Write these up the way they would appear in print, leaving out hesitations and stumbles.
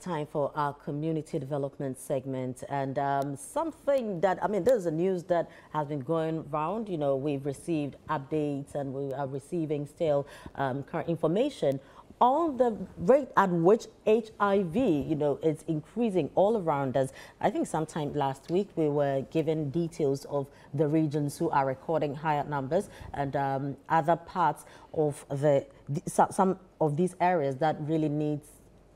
Time for our community development segment, and something that, there's a news that has been going around. You know, we've received updates and we are receiving still current information on the rate at which HIV, is increasing all around us. I think sometime last week we were given details of the regions who are recording higher numbers, and other parts of some of these areas that really needs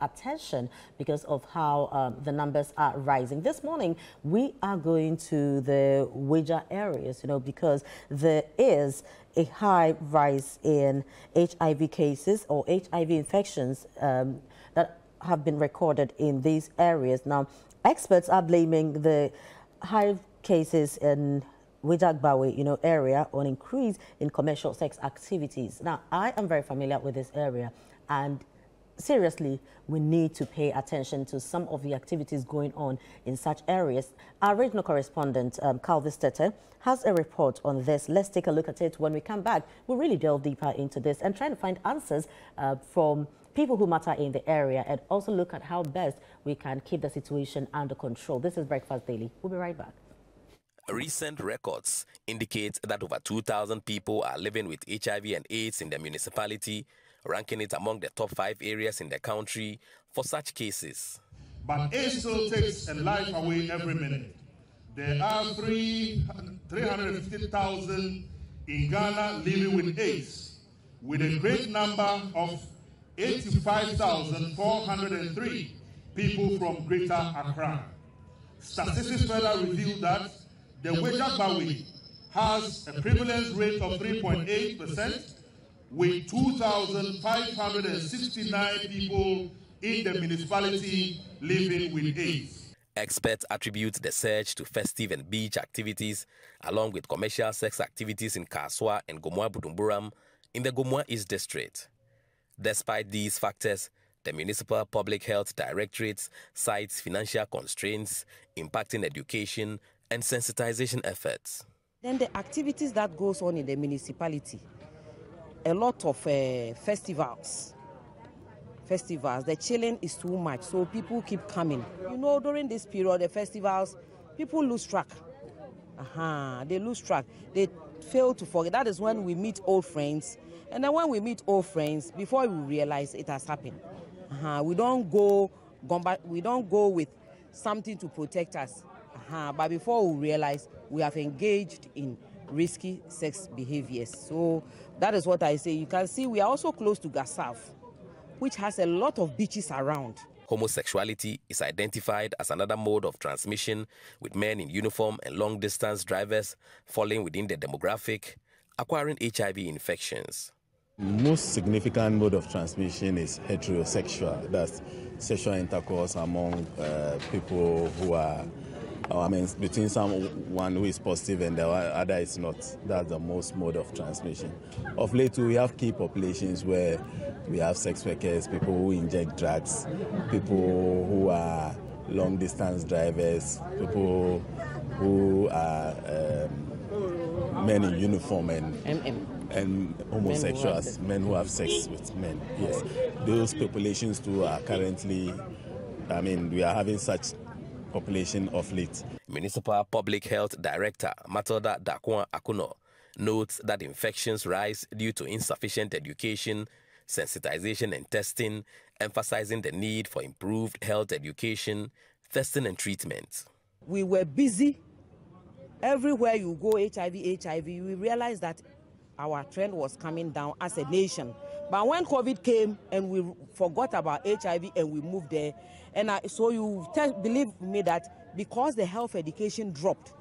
attention because of how the numbers are rising. This morning, we are going to the Weija areas, because there is a high rise in HIV cases or HIV infections that have been recorded in these areas. Now, experts are blaming the high cases in Weija-Gbawe, area on increase in commercial sex activities. Now, I am very familiar with this area, and seriously, we need to pay attention to some of the activities going on in such areas. Our regional correspondent, Calvis Tete, has a report on this. Let's take a look at it. When we come back, we'll really delve deeper into this and try to find answers from people who matter in the area, and also look at how best we can keep the situation under control. This is Breakfast Daily. We'll be right back. Recent records indicate that over 2,000 people are living with HIV and AIDS in the municipality, ranking it among the top 5 areas in the country for such cases. But AIDS still takes a life away every minute. There are 350,000 in Ghana living with AIDS, with a great number of 85,403 people from Greater Accra. Statistics further reveal that the Weija-Gbawe has a prevalence rate of 3.8%, with 2,569 people in the municipality living with AIDS. Experts attribute the surge to festive and beach activities, along with commercial sex activities in Kaswa and Gomoa Butumburam in the Gomoa East District. Despite these factors, the Municipal Public Health Directorate cites financial constraints impacting education and sensitization efforts. Then the activities that goes on in the municipality, a lot of festivals, the chilling is too much, so people keep coming. During this period, the festivals, people lose track. They lose track. They fail to forget. That is when we meet old friends, and then when we meet old friends, before we realize it has happened. We don't go with something to protect us. But before we realize, we have engaged in risky sex behaviors. So that is what I say. You can see we are also close to Gasaf, which has a lot of beaches around. Homosexuality is identified as another mode of transmission, with men in uniform and long-distance drivers falling within the demographic, acquiring HIV infections. Most significant mode of transmission is heterosexual. That's sexual intercourse among people who are, between someone who is positive and the other is not. That's the most mode of transmission. Of late, we have key populations where we have sex workers, people who inject drugs, people who are long-distance drivers, people who are men in uniform and homosexuals, men who have sex with men. Yes, those populations too are currently, we are having such population of late. Municipal Public Health Director Matilda Dakwa Akuno notes that infections rise due to insufficient education, sensitization and testing, emphasizing the need for improved health education, testing and treatment. We were busy. Everywhere you go, HIV, we realized that our trend was coming down as a nation. But when COVID came and we forgot about HIV and we moved there, and so you believe me that because the health education dropped,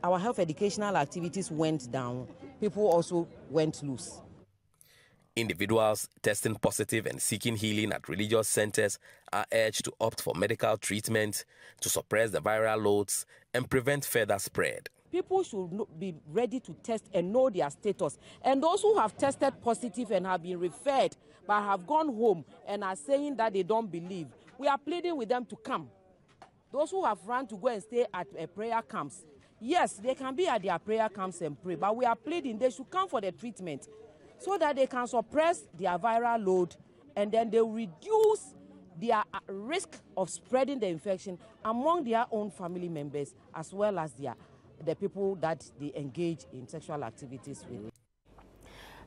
our health educational activities went down, people also went loose. Individuals testing positive and seeking healing at religious centers are urged to opt for medical treatment to suppress the viral loads and prevent further spread. People should be ready to test and know their status. And those who have tested positive and have been referred but have gone home and are saying that they don't believe, we are pleading with them to come. Those who have run to go and stay at prayer camps, yes, they can be at their prayer camps and pray, but we are pleading they should come for the treatment so that they can suppress their viral load, and then they reduce they are at risk of spreading the infection among their own family members as well as the people that they engage in sexual activities with.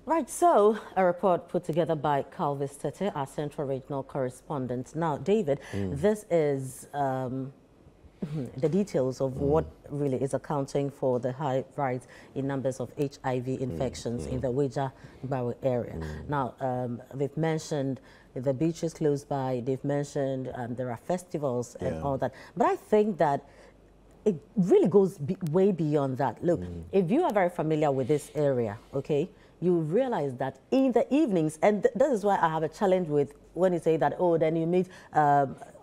Right, so a report put together by Calvis Tete, our Central Regional Correspondent. Now, David, this is the details of what really is accounting for the high rise in numbers of HIV infections in the Weija-Gbawe area. Now, they've mentioned the beaches close by, they've mentioned there are festivals and all that. But I think that it really goes way beyond that. Look, if you are very familiar with this area, okay, you realize that in the evenings, and this is why I have a challenge with when you say that, oh, then you meet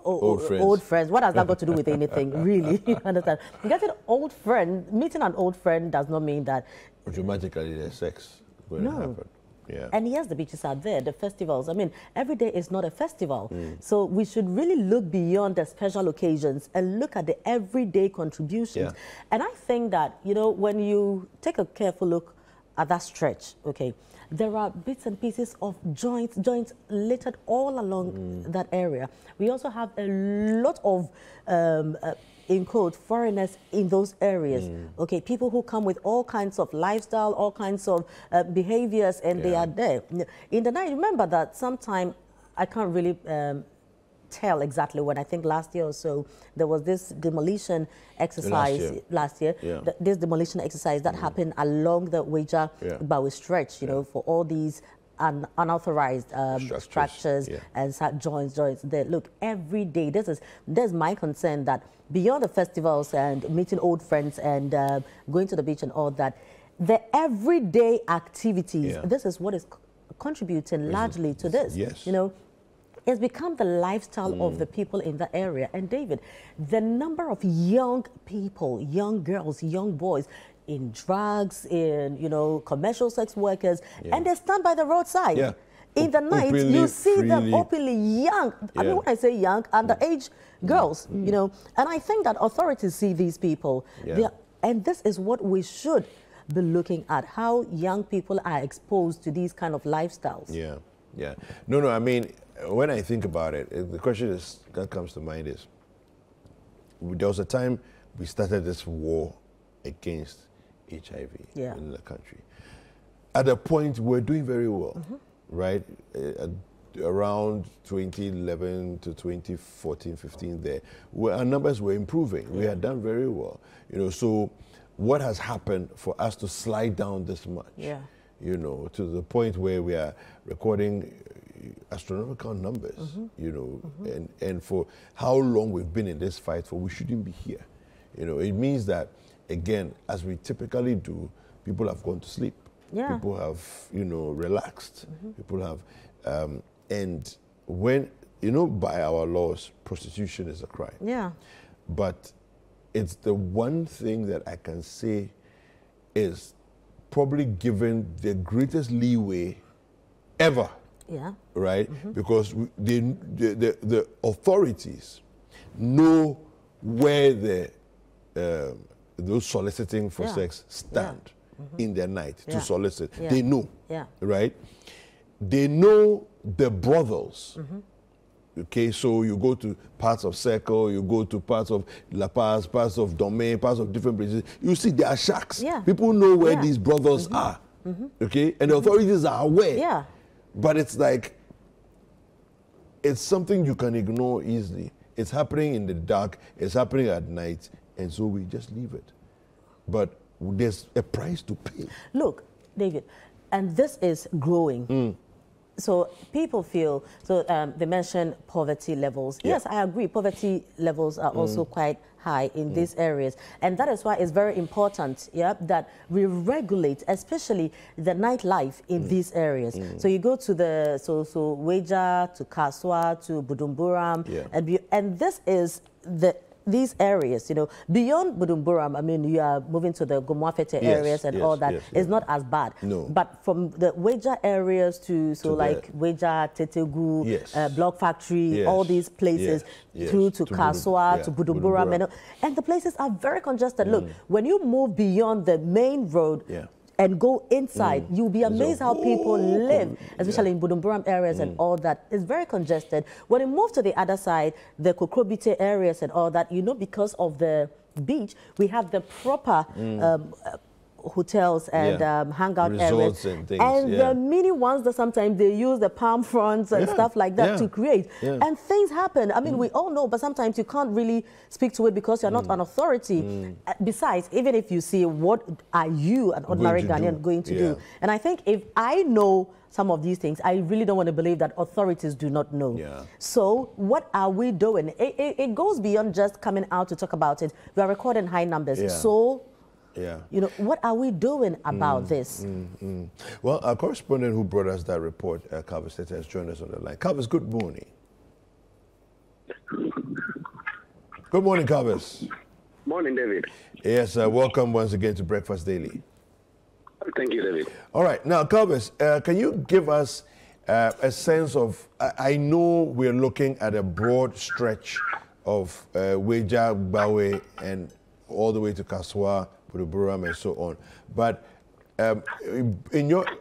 old friends. What has that got to do with anything, really? You understand? Getting old friend, meeting an old friend does not mean that automatically there's sex going to happen. Yeah. And yes, the beaches are there, the festivals. I mean, every day is not a festival. So we should really look beyond the special occasions and look at the everyday contributions. And I think that, you know, when you take a careful look at that stretch, okay, there are bits and pieces of joints littered all along that area. We also have a lot of, in quote, foreigners in those areas. Okay, people who come with all kinds of lifestyle, all kinds of behaviors, and they are there. In the night, remember that sometime, I can't really tell exactly when, I think last year or so, there was this demolition exercise last year. This demolition exercise that happened along the Weija-Gbawe stretch, you know, for all these unauthorized structures and joints there. Look, every day, there's my concern that beyond the festivals and meeting old friends and going to the beach and all that, the everyday activities, this is what is contributing largely to this. You know, it's become the lifestyle of the people in the area. And David, the number of young people, young girls, young boys in drugs, in, you know, commercial sex workers, and they stand by the roadside. In the night, you see them openly young. I mean, when I say young, underage girls, you know. And I think that authorities see these people. And this is what we should be looking at, how young people are exposed to these kind of lifestyles. No, I mean, when I think about it, the question that comes to mind is, there was a time we started this war against HIV in the country. At a point, we're doing very well, right? Around 2011 to 2014, 15 there, our numbers were improving. We had done very well. You know, so what has happened for us to slide down this much? You know, to the point where we are recording astronomical numbers, you know, and for how long we've been in this fight for, we shouldn't be here. You know, it means that, again, as we typically do, people have gone to sleep. People have, you know, relaxed. People have, and when, you know, by our laws, prostitution is a crime. But it's the one thing that I can say is probably given the greatest leeway ever. Right? Because the authorities know where those soliciting for sex stand in their night to solicit. They know, right? They know the brothels. Okay, so you go to parts of Circle, you go to parts of La Paz, parts of Domain, parts of different places. You see there are shacks. People know where these brothels are. Okay, and the authorities are aware. But it's like, it's something you can ignore easily. It's happening in the dark, it's happening at night, and so we just leave it. But there's a price to pay. Look, David, and this is growing. So people feel, so they mentioned poverty levels. Yes, I agree, poverty levels are also quite high in these areas. And that is why it's very important, that we regulate, especially the nightlife in these areas. So you go to the, so Weija, to Kaswa, to Budumburam, and this is these areas, you know, beyond Budumburam, I mean, you are moving to the Gomwafete areas and all that. It's not as bad. But from the Weija areas to like Weija, Tetegu, Block Factory, all these places, through to Kaswa, to Budumburam, and the places are very congested. Look, when you move beyond the main road, and go inside, you'll be amazed how people live, especially in Budumburam areas and all that. It's very congested. When you move to the other side, the Kokrobite areas and all that, you know, because of the beach, we have the proper hotels and hangout resorts areas. And things, and the mini ones that sometimes they use the palm fronts and stuff like that to create. And things happen. I mean, we all know, but sometimes you can't really speak to it because you're not an authority. Besides, even if you see, what are you, an ordinary Ghanaian, going to do? And I think if I know some of these things, I really don't want to believe that authorities do not know. So what are we doing? It goes beyond just coming out to talk about it. We are recording high numbers. So, you know, what are we doing about this? Well, our correspondent who brought us that report, Calvis, has joined us on the line. Calvis, good morning. Good morning, Calvis. Morning, David. Yes, welcome once again to Breakfast Daily. Thank you, David. All right. Now, Calvis, can you give us a sense of, I know we're looking at a broad stretch of Weija-Gbawe and all the way to Kaswa, Budumburam, and so on. But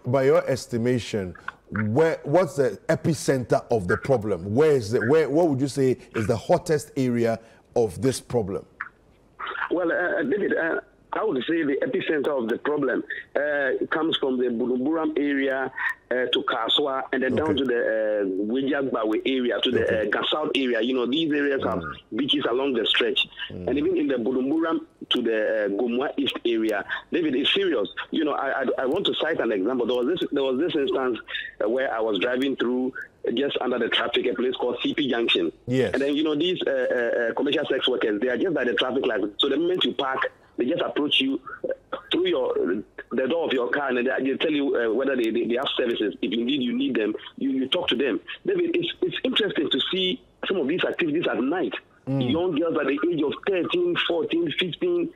by your estimation, what's the epicenter of the problem? What would you say is the hottest area of this problem? Well, David, I would say the epicenter of the problem comes from the Budumburam area to Kaswa and then down to the Weija-Gbawe area, to the Gasouth area. You know, these areas have beaches along the stretch. And even in the Budumburam to the Gomwa East area, David, is serious. You know, I want to cite an example. There was this instance where I was driving through just under the traffic, a place called CP Junction. Yes. And then, you know, these commercial sex workers, they are just by the traffic light. So the moment you park, they just approach you through the door of your car, and they tell you whether they have services. If indeed you need them, you talk to them. David, it's interesting to see some of these activities at night. Young girls at the age of 13, 14, 15,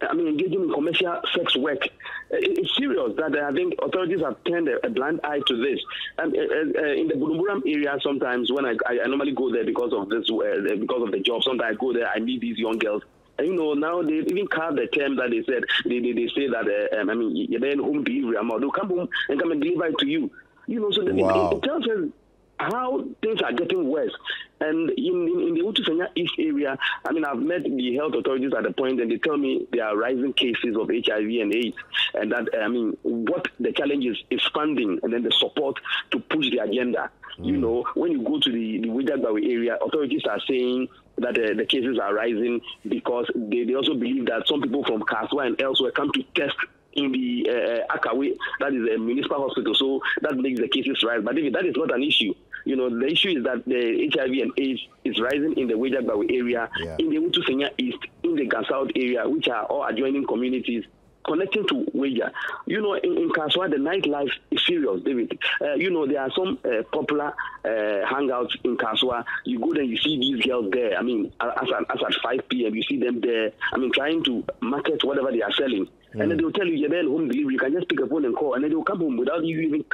I mean, engaging in commercial sex work. It's serious that I think authorities have turned a blind eye to this. And in the Budumburam area, sometimes when I normally go there because of this, because of the job, sometimes I go there, I meet these young girls. And, you know, now they even carved the term that they said, they say that, I mean, you're then home delivery, they'll come home and come and deliver it to you. You know, so it tells us how things are getting worse. And in the Utusanya East area, I mean, I've met the health authorities at the point, and they tell me there are rising cases of HIV and AIDS. And that, I mean, what the challenge is funding and then the support to push the agenda. You know, when you go to the Weija-Gbawe area, authorities are saying that the cases are rising because they also believe that some people from Kaswa and elsewhere come to test in the Akawe, that is a municipal hospital, so that makes the cases rise. But that is not an issue. You know, the issue is that the HIV and AIDS is rising in the Weija-Gbawe area, in the Utusenya East, in the Gasouth area, which are all adjoining communities connecting to Weija. You know, in Kaswa, the nightlife is serious, David. You know, there are some popular hangouts in Kaswa. You go there, you see these girls there. I mean, as at 5 p.m., you see them there, I mean, trying to market whatever they are selling. And then they'll tell you, you're there home delivery. You can just pick a phone and call, and then they'll come home without you even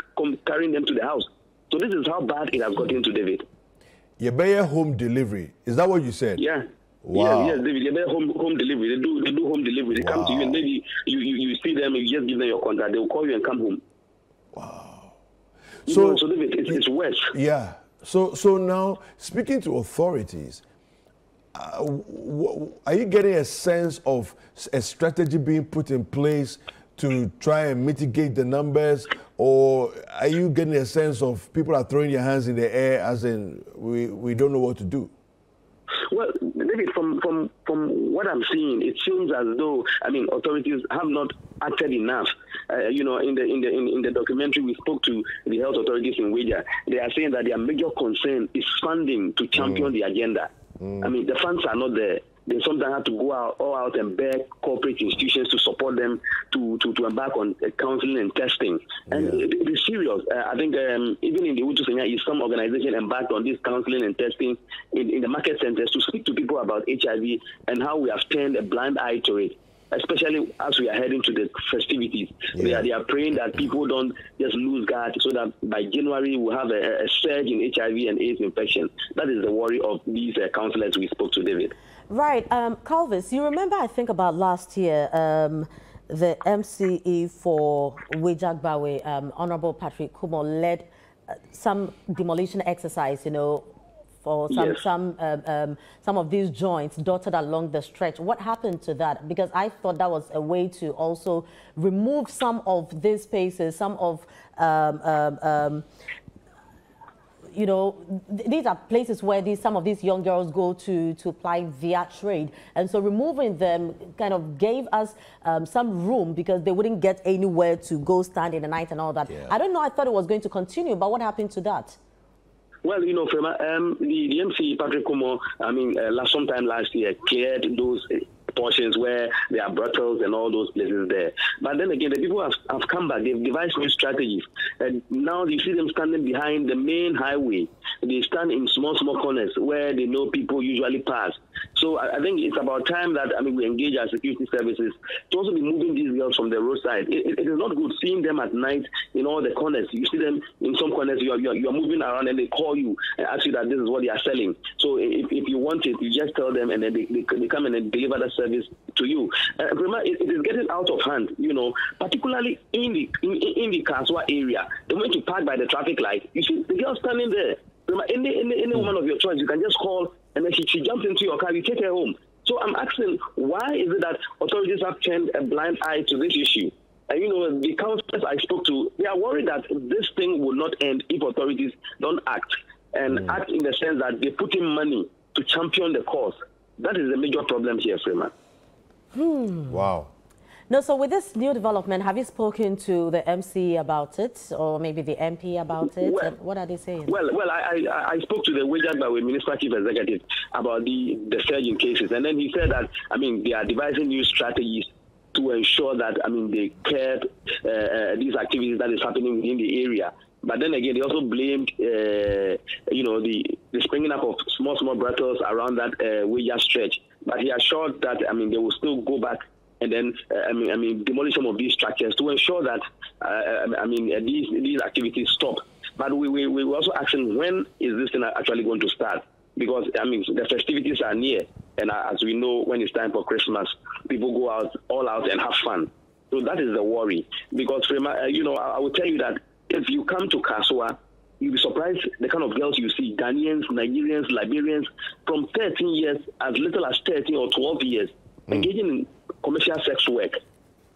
carrying them to the house. So this is how bad it has gotten to, David. You're better home delivery. Is that what you said? Yeah. Wow. Yes, David. You're better home delivery. They do home delivery. They come to you, and maybe you see them, you just give them your contact. They will call you and come home. Wow. So David, it's worse. Yeah. So now, speaking to authorities, are you getting a sense of a strategy being put in place to try and mitigate the numbers, or are you getting a sense of people are throwing their hands in the air as in we don't know what to do? Well, David, from what I'm seeing, it seems as though, I mean, authorities have not acted enough. You know, in the documentary, we spoke to the health authorities in Weija. They are saying that their major concern is funding to champion the agenda. I mean, the funds are not there. They sometimes have to go out and beg corporate institutions to support them to embark on counseling and testing. And it is serious. I think even in the Utusenya, some organization embarked on this counseling and testing in the market centers to speak to people about HIV and how we have turned a blind eye to it, especially as we are heading to the festivities. They are praying that people don't just lose guard so that by January we'll have a surge in HIV and AIDS infection. That is the worry of these counselors we spoke to, David. Right. Calvis, you remember, I think about last year, the MCE for Weija-Gbawe, Honorable Patrick Kumo, led some demolition exercise, you know, for some of these joints dotted along the stretch. What happened to that? Because I thought that was a way to also remove some of these spaces, some of you know, these are places where some of these young girls go to apply their trade. And so removing them kind of gave us some room because they wouldn't get anywhere to go stand in the night and all that. Yeah. I don't know, I thought it was going to continue, but what happened to that? Well, you know, Frema, the MC Patrick Kumo, I mean, sometime last year cleared those portions where there are brothels and all those places there. But then again, the people have come back. They've devised new strategies. And now you see them standing behind the main highway. They stand in small corners where they know people usually pass. So I think it's about time that, I mean, we engage our security services to also be moving these girls from the roadside. It is not good seeing them at night in all the corners. You see them in some corners, you are moving around and they call you and ask you that this is what they are selling. So if you want it, you just tell them and then they come and then deliver the service to you. It is getting out of hand, you know, particularly in the Kaswa area. They went to park by the traffic light. You see the girl standing there. Any woman of your choice, you can just call and then she jumps into your car, you take her home. So I'm asking, why is it that authorities have turned a blind eye to this issue? And, you know, the councillors I spoke to, they are worried that this thing will not end if authorities don't act. And act in the sense that they put in money to champion the cause. That is the major problem here, Freeman. Wow. No, so with this new development, have you spoken to the MC about it, or maybe the MP about it? Well, what are they saying? Well, I spoke to the Weija-Gbawe Minister Chief Executive about the surge in cases, and then he said that, I mean, they are devising new strategies to ensure that, I mean, they curb these activities that is happening in the area. But then again, they also blamed, you know, the springing up of small brothels around that Weija stretch. But he assured that, I mean, they will still go back and then, I mean, demolish some of these structures to ensure that, I mean, these activities stop. But we were also asking, when is this thing actually going to start? Because, I mean, the festivities are near. And as we know, when it's time for Christmas, people go all out and have fun. So that is the worry. Because, you know, I will tell you that if you come to Kaswa, you'll be surprised the kind of girls you see, Ghanaians, Nigerians, Liberians, from 13 years, as little as 13 or 12 years, engaging in commercial sex work.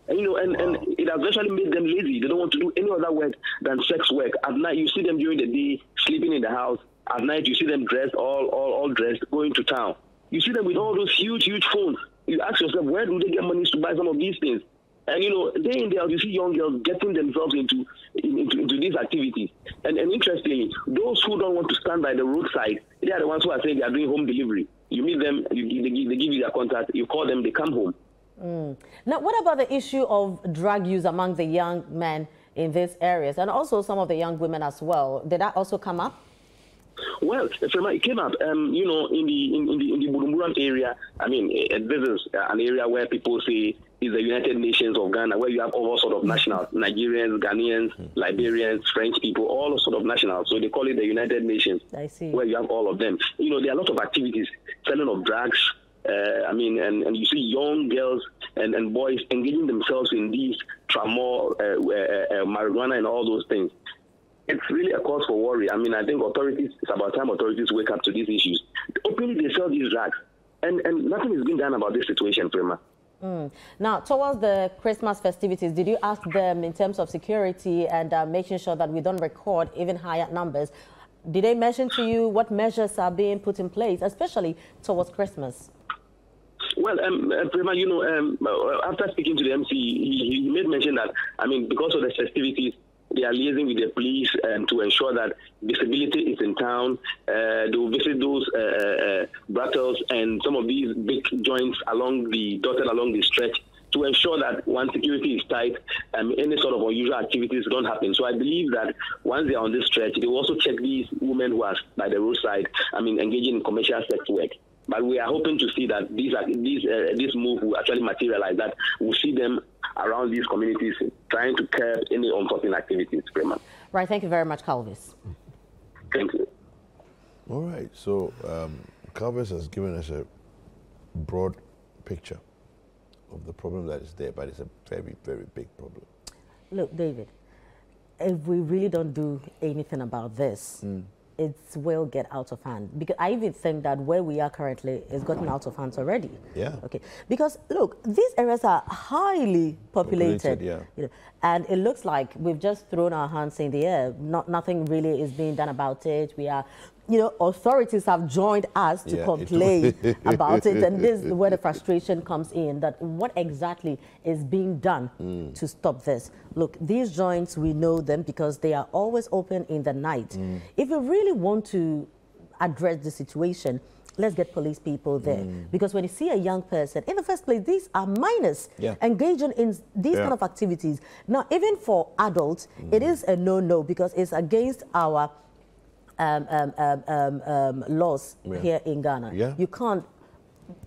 And, you know, and it has actually made them lazy. They don't want to do any other work than sex work. At night, you see them during the day, sleeping in the house. At night, you see them dressed, all dressed, going to town. You see them with all those huge phones. You ask yourself, where do they get money to buy some of these things? And, you know, day in, day out, you see young girls getting themselves into these activities. And interestingly, those who don't want to stand by the roadside, they are the ones who are saying they are doing home delivery. You meet them, they give you their contact, you call them, they come home. Now, what about the issue of drug use among the young men in these areas and also some of the young women as well? Did that also come up? Well, it came up, you know, in the Bujumbura area. I mean, this is an area where people say is the United Nations of Ghana, where you have all sort of nationals, Nigerians, Ghanaians, Liberians, French people, all sort of nationals. So they call it the United Nations, I see. Where you have all of them. You know, there are a lot of activities, selling of drugs. I mean, and you see young girls and boys engaging themselves in these tramor, marijuana and all those things. It's really a cause for worry. I mean, I think it's about time authorities wake up to these issues. Openly, they sell these drugs. And nothing is being done about this situation, Prima. Now, towards the Christmas festivities, did you ask them in terms of security and making sure that we don't record even higher numbers? Did they mention to you what measures are being put in place, especially towards Christmas? Well, Prima, you know, after speaking to the MC, he made mention that, I mean, because of the festivities, they are liaising with the police to ensure that visibility is in town. They will visit those brothels and some of these big joints along the stretch to ensure that once security is tight, any sort of unusual activities don't happen. So I believe that once they are on this stretch, they will also check these women who are by the roadside, I mean, engaging in commercial sex work. But we are hoping to see that this move will actually materialize, that we'll see them around these communities trying to curb any unforeseen activities. Right. Thank you very much, Calvis. Thank you. All right. So Calvis has given us a broad picture of the problem that is there, but it's a very, very big problem. Look, David, if we really don't do anything about this, it will get out of hand. Because I even think that where we are currently is gotten out of hand already. Yeah. Okay. Because look, these areas are highly populated. Yeah. You know, and it looks like we've just thrown our hands in the air. Nothing really is being done about it. We are, you know, authorities have joined us to complain about it. And this is where the frustration comes in, that what exactly is being done to stop this. Look, these joints, we know them because they are always open in the night. If we really want to address the situation, let's get police people there. Because when you see a young person, in the first place, these are minors engaging in these kind of activities. Now, even for adults, it is a no-no because it's against our laws here in Ghana. You can't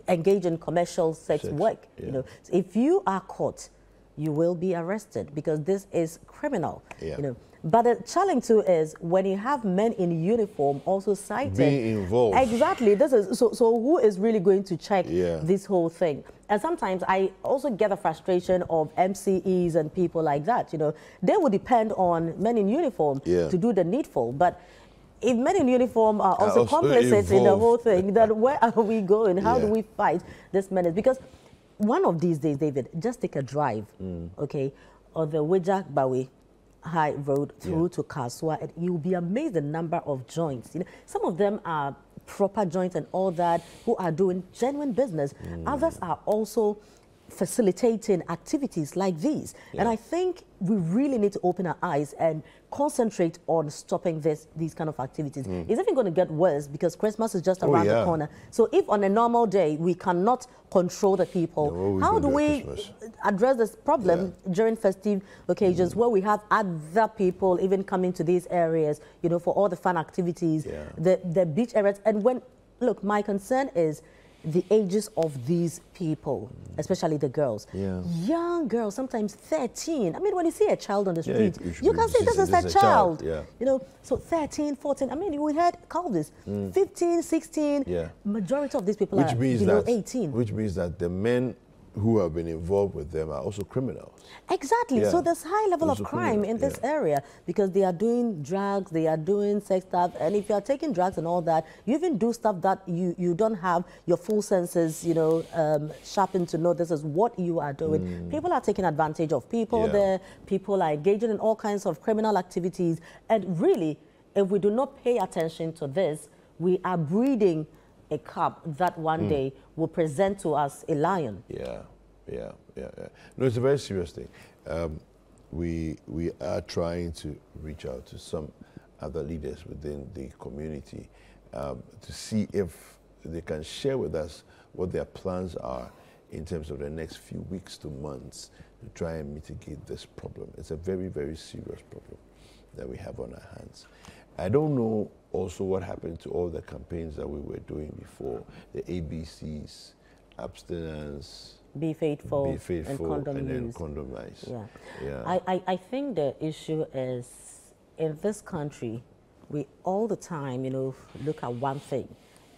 engage in commercial sex work. You know, so if you are caught, you will be arrested because this is criminal. You know, but the challenge too is when you have men in uniform also cited, being involved. Exactly. This is so who is really going to check this whole thing? And sometimes I also get the frustration of MCEs and people like that. You know, they will depend on men in uniform to do the needful, but if men in uniform are also complicit in the whole thing, then where are we going? How do we fight this menace? Because one of these days, David, just take a drive, okay, on the Weija-Gbawe High Road through to Kaswa, and you'll be amazed the number of joints. You know, some of them are proper joints and all that, who are doing genuine business. Others are also facilitating activities like these. And I think we really need to open our eyes and concentrate on stopping these kind of activities. It's even going to get worse because Christmas is just around the corner. So if on a normal day we cannot control the people, how do we address this problem during festive occasions where we have other people even coming to these areas, you know, for all the fun activities, the beach areas? And when, look, my concern is the ages of these people, especially the girls. Young girls, sometimes 13. I mean, when you see a child on the street, you can say this is a child. You know, so 13, 14. I mean, we had call this 15, 16. Majority of these people are below 18. Which means that the men who have been involved with them are also criminals. Exactly. So there's high level of crime in this area because they are doing drugs, they are doing sex stuff, and if you are taking drugs and all that, you even do stuff that you don't have your full senses, you know, sharpened to know this is what you are doing. People are taking advantage of people there. People are engaging in all kinds of criminal activities, and really, if we do not pay attention to this, we are breeding a cub that one day will present to us a lion. No, it's a very serious thing. We are trying to reach out to some other leaders within the community to see if they can share with us what their plans are in terms of the next few weeks to months to try and mitigate this problem. It's a very, very serious problem that we have on our hands. I don't know also what happened to all the campaigns that we were doing before, the ABCs, abstinence, be faithful, and condom then condomize. I think the issue is in this country, we all the time, you know, look at one thing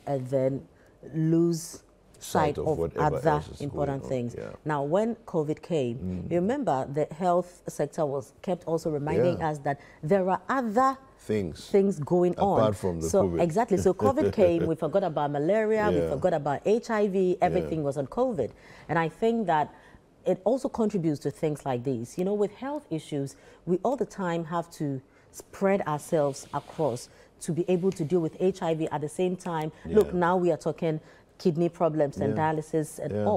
and then lose sight of other important things. Now, when COVID came, you remember the health sector was kept also reminding us that there are other things going on. Apart from the COVID. Exactly. So COVID came, we forgot about malaria, we forgot about HIV, everything was on COVID. And I think that it also contributes to things like these. You know, with health issues, we all the time have to spread ourselves across to be able to deal with HIV at the same time. Look, now we are talking kidney problems and dialysis and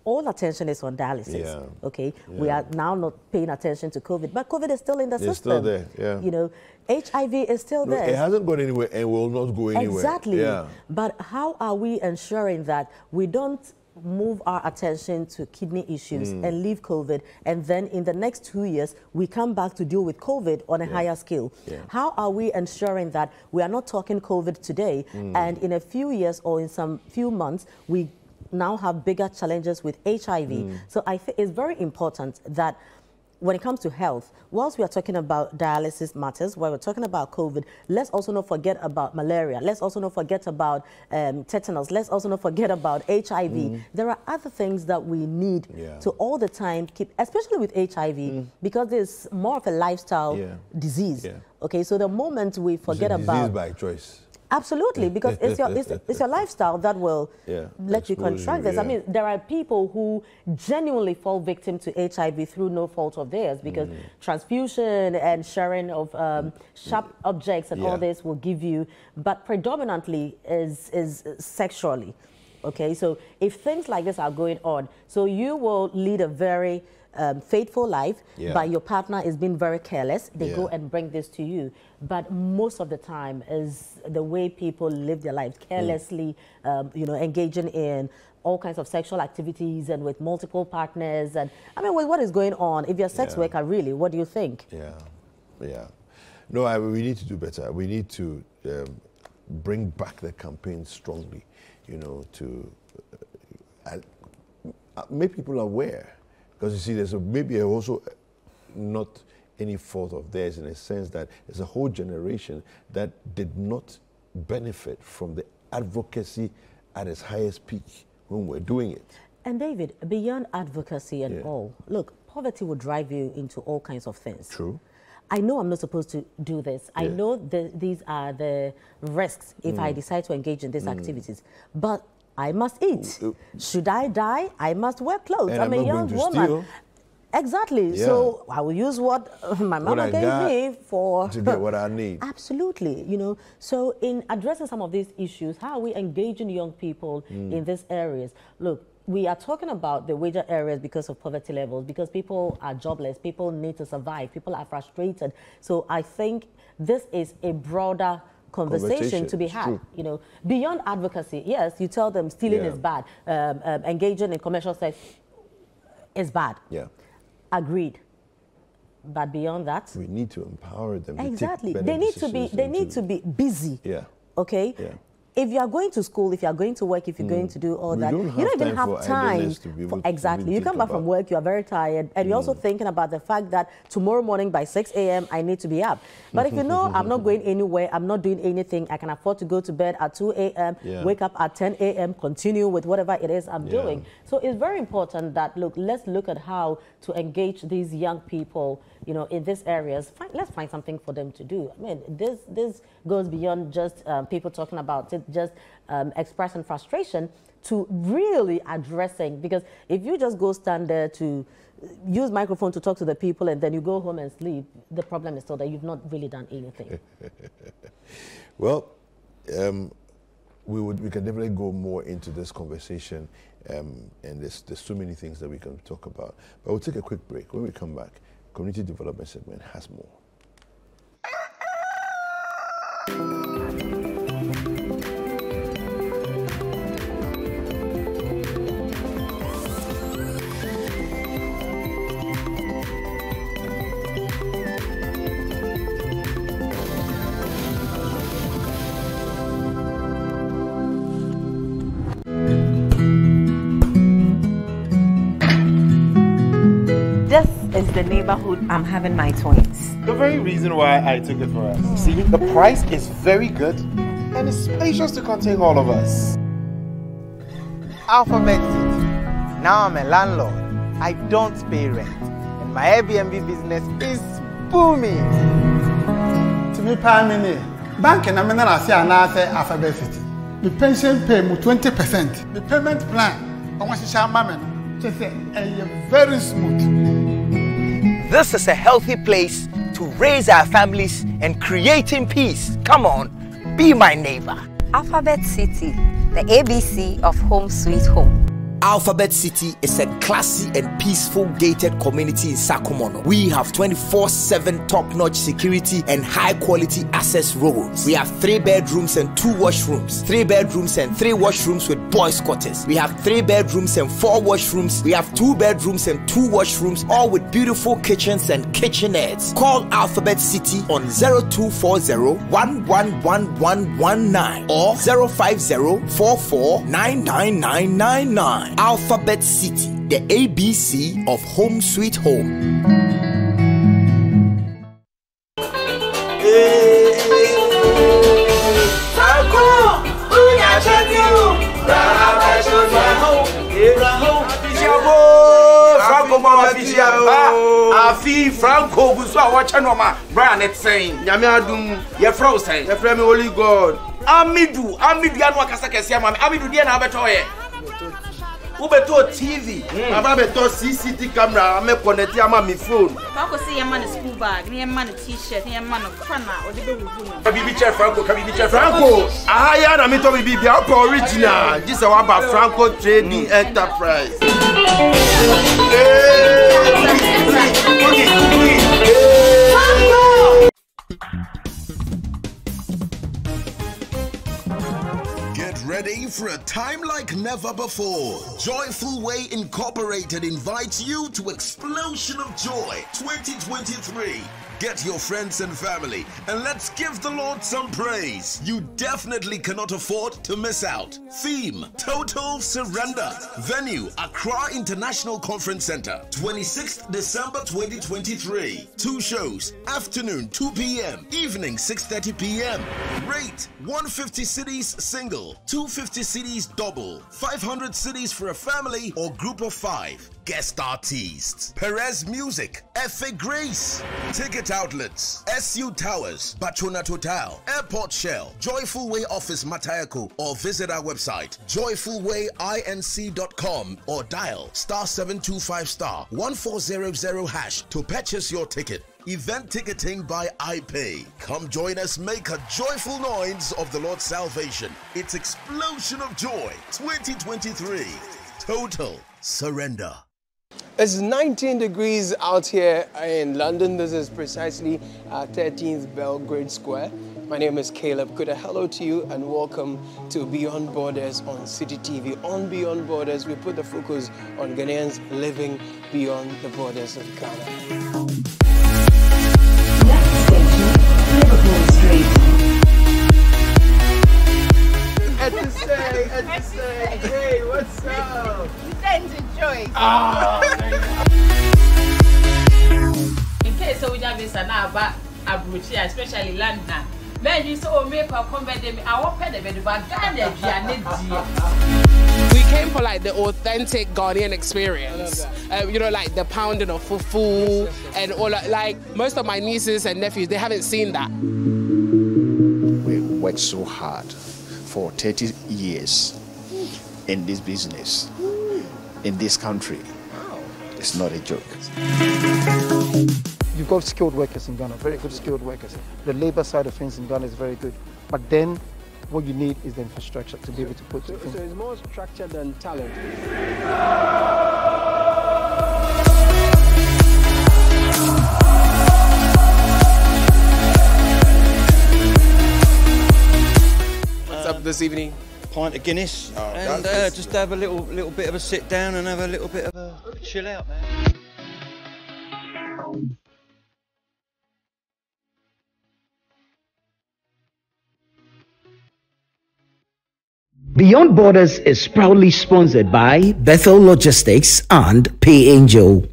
all attention is on dialysis. Okay, we are now not paying attention to COVID, but COVID is still in the system. It's still there. You know, HIV is still there. It hasn't gone anywhere and will not go anywhere. Exactly. But how are we ensuring that we don't move our attention to kidney issues and leave COVID, and then in the next 2 years we come back to deal with COVID on a higher scale? How are we ensuring that we are not talking COVID today and in a few years or in some few months we now have bigger challenges with HIV? So I think it's very important that when it comes to health, whilst we are talking about dialysis matters, while we're talking about COVID, let's also not forget about malaria. Let's also not forget about tetanus. Let's also not forget about HIV. There are other things that we need to all the time keep, especially with HIV, because it's more of a lifestyle disease. Okay, so the moment we forget it's a about disease by choice. Absolutely, because it's your lifestyle that will let you contract this. I mean, there are people who genuinely fall victim to HIV through no fault of theirs, because transfusion and sharing of sharp objects and all this will give you, but predominantly is sexually. Okay, so if things like this are going on, so you will lead a very faithful life, but your partner is being very careless. They go and bring this to you. But most of the time is the way people live their lives carelessly, you know, engaging in all kinds of sexual activities and with multiple partners. And I mean, what is going on? If you're a sex worker, really, what do you think? No, we need to do better. We need to bring back the campaign strongly, you know, to make people aware. Because you see, there's maybe also not any fault of theirs, in a sense that there's a whole generation that did not benefit from the advocacy at its highest peak when we're doing it. And David, beyond advocacy and all, look, poverty will drive you into all kinds of things. True. I know I'm not supposed to do this. I know these are the risks if I decide to engage in these activities. But I must eat. Should I die? I must wear clothes. And I'm a young woman. Steal. Exactly. So I will use what my mama gave me for to get what I need. Absolutely. You know, so in addressing some of these issues, how are we engaging young people in these areas? Look, we are talking about the wage areas because of poverty levels, because people are jobless, people need to survive, people are frustrated. So I think this is a broader conversation to be had, you know, beyond advocacy. Yes, you tell them stealing is bad, engaging in commercial sex is bad. Agreed. But beyond that, we need to empower them. Exactly. They need to be busy. Okay. If you are going to school, if you are going to work, if you're going to do all that, you don't even have time for exactly. You come back from work, you are very tired, and you're also thinking about the fact that tomorrow morning by 6 a.m. I need to be up. But if you know I'm not going anywhere, I'm not doing anything, I can afford to go to bed at 2 a.m., wake up at 10 a.m., continue with whatever it is I'm doing. So it's very important that, look, let's look at how to engage these young people, you know, in these areas. Let's find something for them to do. I mean, this goes beyond just people talking about it, just expressing frustration, to really addressing, because if you just go stand there to use microphone to talk to the people and then you go home and sleep, the problem is still that you've not really done anything. Well, we can definitely go more into this conversation, and there's so many things that we can talk about. But we'll take a quick break. When we come back, Community Development segment has more. Is the neighborhood I'm having my twins. The very reason why I took it for us. See, the price is very good and it's spacious to contain all of us. Alphabet City. Now I'm a landlord. I don't pay rent. And my Airbnb business is booming. To me, Pamini, bank and I'm Alphabet City. The pension pay me 20%. The payment plan, I want to share my man. Just say, very smooth. This is a healthy place to raise our families and creating peace. Come on, be my neighbor. Alphabet City, the ABC of Home Sweet Home. Alphabet City is a classy and peaceful gated community in Sakumono. We have 24/7 top-notch security and high-quality access roads. We have 3 bedrooms and 2 washrooms, 3 bedrooms and 3 washrooms with boys' quarters. We have 3 bedrooms and 4 washrooms. We have 2 bedrooms and 2 washrooms, all with beautiful kitchens and kitchenettes. Call Alphabet City on 0240-111119 or 050-44-99999. Alphabet City, the ABC of Home Sweet Home. me Franco Guswa watching on my Brian it's saying Yamiadum your frozen your friend holy God Amidu Anwakasa Kesiama Amidu Diana Betoye Ubeto TV Ababeto CCTV camera I'm connected on my phone I could see a man a school bag, near man a t-shirt, near man of Kana or the baby Chef Franco, Franco. I am a baby original. This is about Franco Trading Enterprise. Get ready for a time like never before. Joyful Way Incorporated invites you to Explosion of Joy 2023. Get your friends and family and let's give the Lord some praise. You definitely cannot afford to miss out. Theme: Total Surrender. Venue: Accra International Conference Center, 26th December 2023. 2 shows: afternoon 2 p.m., evening 6:30 p.m. Rate: 150 cedis single, 250 cedis double, 500 cedis for a family or group of 5. Guest artists: Perez Music, F.A. Grace. Ticket outlets: SU Towers, Batuna Total, Airport Shell, Joyful Way Office Matayako, or visit our website joyfulwayinc.com or dial *725*1400# to purchase your ticket. Event ticketing by iPay. Come join us, make a joyful noise of the Lord's salvation. It's Explosion of Joy 2023. Total surrender. It's 19 degrees out here in London. This is precisely 13th Belgrade Square. My name is Caleb. Good hello to you and welcome to Beyond Borders on Citi TV. On Beyond Borders, we put the focus on Ghanaians living beyond the borders of Ghana. Next station, Liverpool Street. Edisei, hey, what's up? Enjoy. In case we have been about Abuja, especially London, then you saw make a comment. I open the bed, but we came for like the authentic Ghanaian experience, you know, like the pounding of fufu and all that. Like most of my nieces and nephews, they haven't seen that. We worked so hard for 30 years in this business, in this country. It's not a joke. You've got skilled workers in Ghana, very good skilled workers. The labor side of things in Ghana is very good. But then what you need is the infrastructure to be able to put it in. So it's more structure than talent. What's up this evening? Pint of Guinness and just have a little bit of a sit down and have a little bit of a chill out, man. Beyond Borders is proudly sponsored by Bethel Logistics and Pay Angel.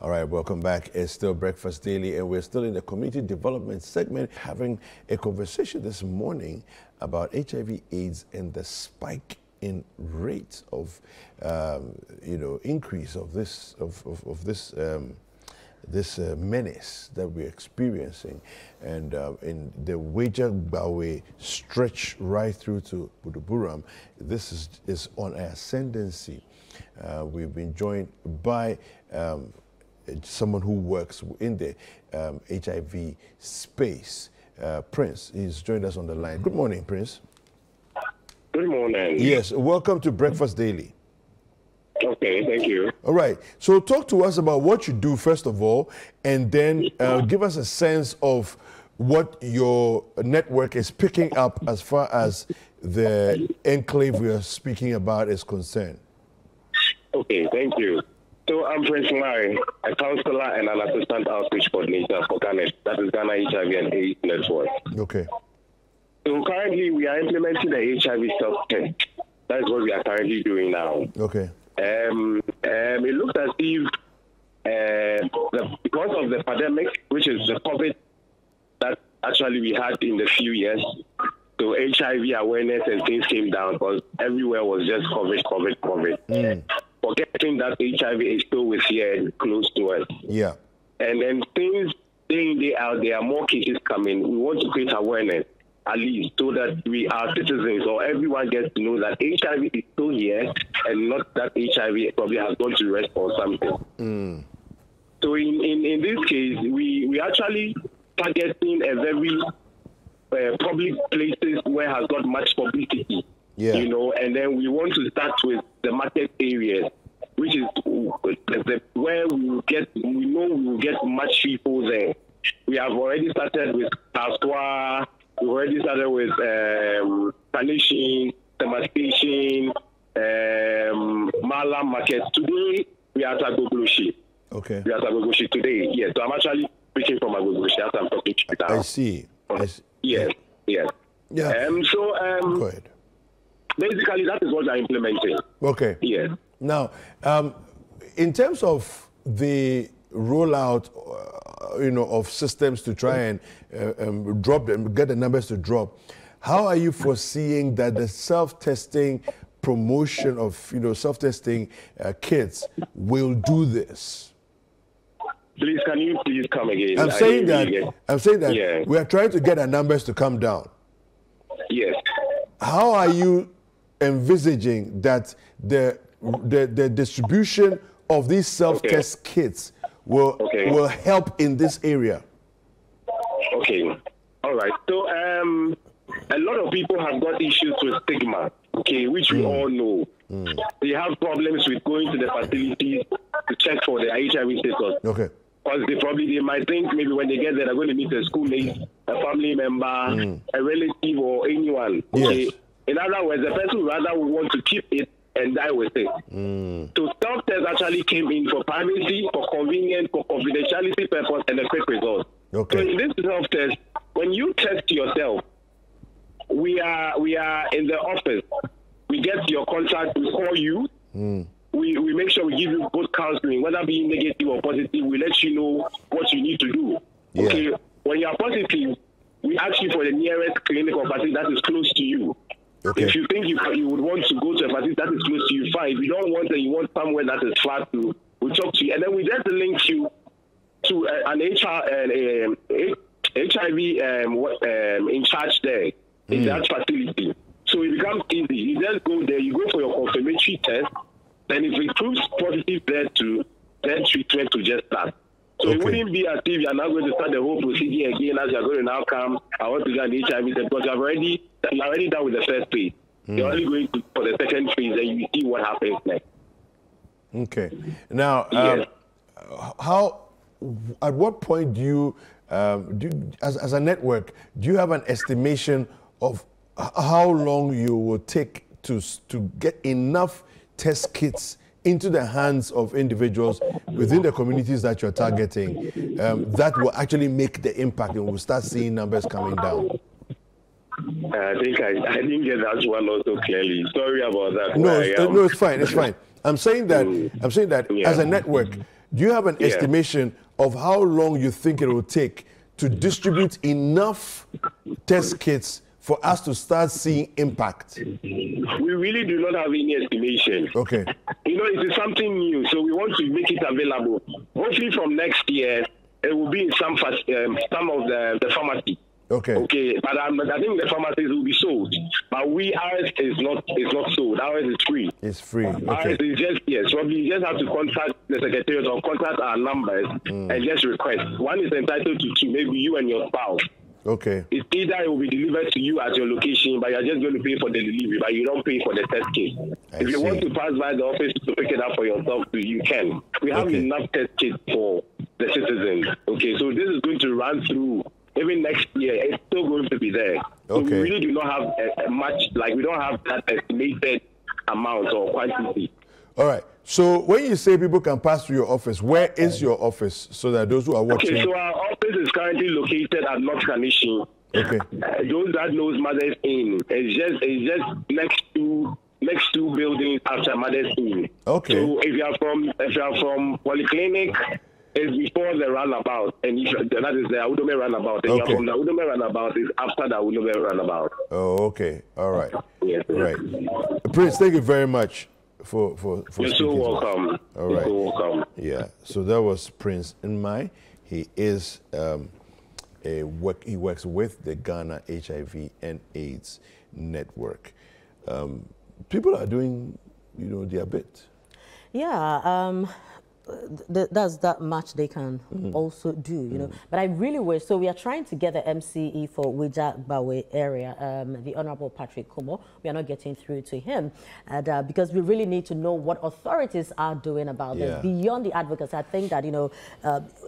All right, welcome back. It's still Breakfast Daily, and we're still in the community development segment, having a conversation this morning about HIV/AIDS and the spike in rates of, increase of this menace that we're experiencing, and in the Weija-Gbawe stretch right through to Buduburam, this is on an ascendancy. We've been joined by someone who works in the HIV space, Prince. He's joined us on the line. Good morning, Prince. Good morning. Yes, welcome to Breakfast Daily. Okay, thank you. All right, so talk to us about what you do first of all, and then give us a sense of what your network is picking up as far as the enclave we are speaking about is concerned. Okay, thank you. So I'm Prince Mari, a counselor and an assistant outreach coordinator for Ghana. That is Ghana HIV and AIDS Network. Okay. So currently we are implementing the HIV self-test. That is what we are currently doing now. Okay. It looks as if because of the pandemic, which is the COVID that actually we had in the few years, so HIV awareness and things came down because everywhere was just COVID. Forgetting that HIV is still with here close to us. Yeah. And then things day in, day out, there are more cases coming. We want to create awareness, at least, so that our citizens or everyone gets to know that HIV is still here and not that HIV probably has gone to rest or something. So in this case, we actually targeting a very public places where has got much publicity. Yeah. You know, and then we want to start with the market areas, which is where we know we will get much people there. We have already started with Kaswa, we already started with Panishin, Temastation, Mala Market. Today, we are at Agogloshi. Okay. We are at Agogloshi today, yes. So I'm actually speaking from Agogloshi as I'm talking to you now. I see. Yes. Yeah. Go ahead. Basically, that is what I'm implementing. Okay. Yes. Now, in terms of the rollout, of systems to try and drop them, get the numbers to drop, how are you foreseeing that the self-testing promotion of, self-testing kits will do this? Please, can you please come again? I'm saying that we are trying to get our numbers to come down. Yes. How are you envisaging that the distribution of these self-test kits will help in this area? Okay. All right. So a lot of people have got issues with stigma, which we all know. They have problems with going to the facilities to check for their HIV status. Okay. Because they might think maybe when they get there, they're going to meet a schoolmate, a family member, a relative, or anyone. Okay. Yes. In other words, the person rather would want to keep it and die with it. So self-test actually came in for privacy, for convenience, for confidentiality purpose, and a quick result. Okay. So in this self-test, when you test yourself, we are in the office. We get your contact, we call you. We make sure we give you good counseling, whether being negative or positive. We let you know what you need to do. Yeah. Okay. When you are positive, we ask you for the nearest clinic or facility that is close to you. Okay. If you think you would want to go to a facility that is close to you, fine. If you don't want it, you want somewhere that is far to, we'll talk to you. And then we just link you to an HIV in charge there in that facility. So it becomes easy. You just go there, you go for your confirmatory test, then if it proves positive there too, then treatment to just start. So it wouldn't be as if you are now going to start the whole procedure again as you are going to now come, I want to get an HIV test, because you are already done with the first phase. You're only going for the second phase, and you see what happens next. Okay. Now, at what point do you, as a network, do you have an estimation of how long you will take to get enough test kits into the hands of individuals within the communities that you're targeting that will actually make the impact and we'll start seeing numbers coming down? I think I didn't get that one also clearly. Sorry about that. No, it's fine. It's fine. I'm saying that as a network, do you have an estimation of how long you think it will take to distribute enough test kits for us to start seeing impact? We really do not have any estimation. Okay. It is something new, so we want to make it available. Hopefully from next year, it will be in some of the pharmacy. Okay. Okay, but I think the pharmacies will be sold. But ours is not sold. Ours is free. It's free. Okay. Ours is just, probably you just have to contact the secretariat or contact our numbers and just request. One is entitled to two, maybe you and your spouse. Okay. It's either it will be delivered to you at your location, but you're just going to pay for the delivery, but you don't pay for the test kit. If you want to pass by the office to pick it up for yourself, you can. We have enough test kits for the citizens. Okay, so this is going to run through. Even next year, it's still going to be there. So we really do not have much, we don't have that estimated amount or quantity. All right. So when you say people can pass through your office, where is your office so that those who are watching? Okay, so our office is currently located at North Kanishin. Okay. Those that knows Mother's Inn, it's just next two buildings after Mother's Inn. Okay. So if you are from Polyclinic, it's before the roundabout, and that is the Udome roundabout. And Okay. from the Udome roundabout is after the Udome roundabout. Oh, okay. All right. Yes. Right. Prince, thank you very much for You're so speaking to us. welcome. All You're right. so welcome. Yeah. So that was Prince Nmai. He is he works with the Ghana HIV and AIDS Network. People are doing, their bit. Yeah, that's that much they can also do, But I really wish, so we are trying to get the MCE for Weija-Gbawe area, the Honorable Patrick Kumo. We are not getting through to him and, because we really need to know what authorities are doing about this. Beyond the advocacy, I think that,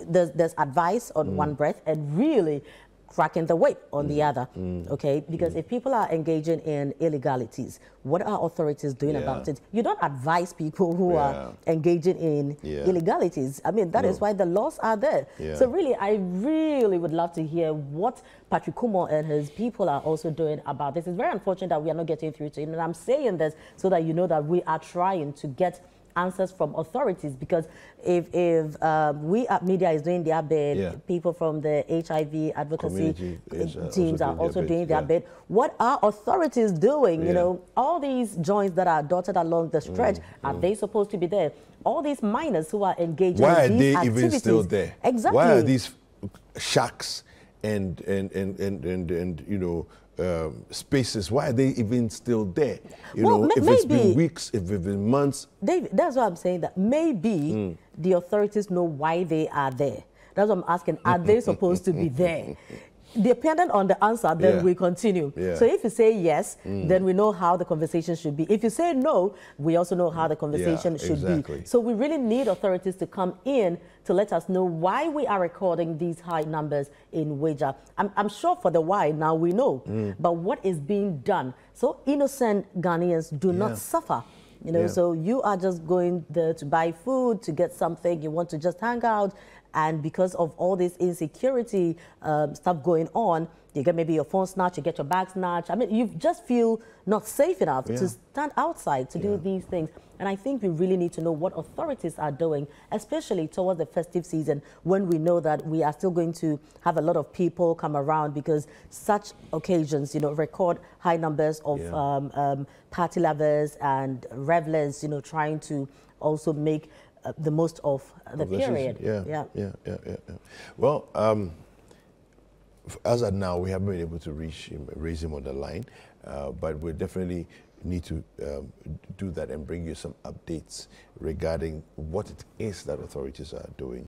there's advice on one breath and really cracking the whip on the other, okay? Because if people are engaging in illegalities, what are authorities doing about it? You don't advise people who are engaging in illegalities. I mean, that is why the laws are there. So really, I really would love to hear what Patrick Kumo and his people are also doing about this. It's very unfortunate that we are not getting through to him, and I'm saying this so that you know that we are trying to get answers from authorities, because if we at media is doing their bit, people from the HIV advocacy teams are also doing their bit. What are authorities doing? You know, all these joints that are dotted along the stretch, are they supposed to be there? All these minors who are engaging in these activities. Why are they even still there? Exactly. Why are these shacks and spaces, why are they even still there? If it's been weeks, if it's been months. David, that's what I'm saying, that maybe the authorities know why they are there. That's what I'm asking. Are they supposed to be there? Depending on the answer, then we continue. So if you say yes, then we know how the conversation should be. If you say no, we also know how the conversation should be. So we really need authorities to come in to let us know why we are recording these high numbers in Weija. I'm sure for the why, now we know. But what is being done? So innocent Ghanaians do not suffer. So you are just going there to buy food, to get something, you want to just hang out, and because of all this insecurity stuff going on, you get maybe your phone snatched, you get your bag snatched. I mean, you just feel not safe enough to stand outside to do these things. And I think we really need to know what authorities are doing, especially towards the festive season, when we know that we are still going to have a lot of people come around, because such occasions, record high numbers of party lovers and revelers, trying to also make the most of the period. Well, as of now, we haven't been able to raise him on the line, but we definitely need to do that and bring you some updates regarding what it is that authorities are doing